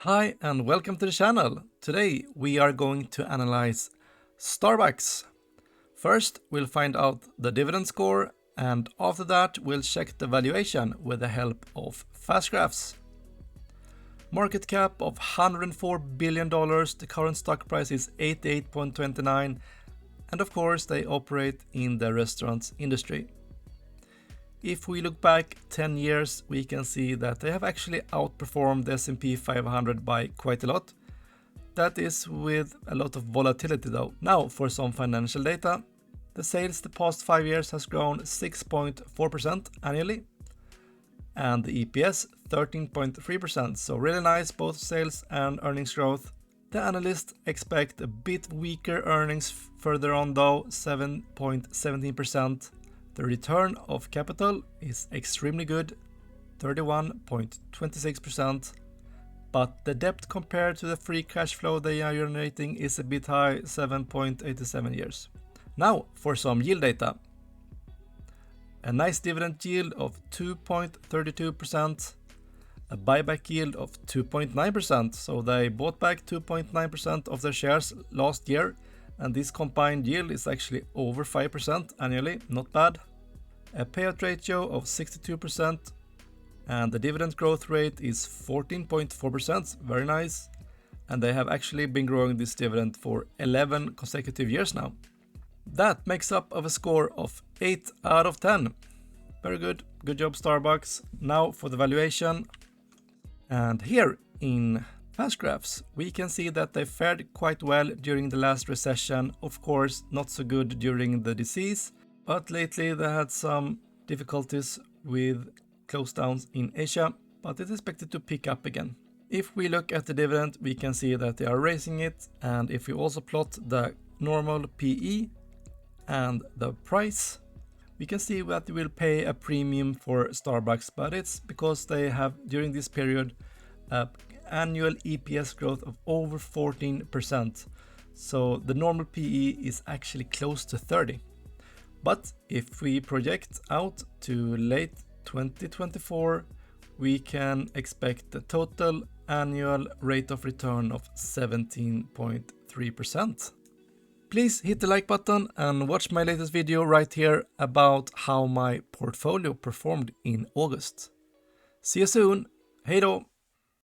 Hi and welcome to the channel. Today we are going to analyze SBUX. First we'll find out the dividend score, and after that we'll check the valuation with the help of fast graphs. Market cap of $104 billion, the current stock price is 88.29, and of course they operate in the restaurants industry. If we look back 10 years, we can see that they have actually outperformed the S&P 500 by quite a lot. That is with a lot of volatility though. Now for some financial data. The sales the past 5 years has grown 6.4% annually. And the EPS 13.3%, so really nice both sales and earnings growth. The analysts expect a bit weaker earnings further on though, 7.17%. The return of capital is extremely good, 31.26%, but the debt compared to the free cash flow they are generating is a bit high, 7.87 years. Now for some yield data. A nice dividend yield of 2.32%, a buyback yield of 2.9%, so they bought back 2.9% of their shares last year, and this combined yield is actually over 5% annually, not bad. A payout ratio of 62%, and the dividend growth rate is 14.4%, very nice. And they have actually been growing this dividend for 11 consecutive years now. That makes up of a score of 8 out of 10. Very good, good job SBUX. Now for the valuation. And here in fast graphs, we can see that they fared quite well during the last recession. Of course, not so good during the disease, but lately they had some difficulties with close downs in Asia, but it's expected to pick up again. If we look at the dividend, we can see that they are raising it, and if we also plot the normal PE and the price, we can see that they will pay a premium for SBUX, but it's because they have during this period annual EPS growth of over 14%. So the normal PE is actually close to 30. But if we project out to late 2024, we can expect a total annual rate of return of 17.3%. Please hit the like button and watch my latest video right here about how my portfolio performed in August. See you soon. Hej då!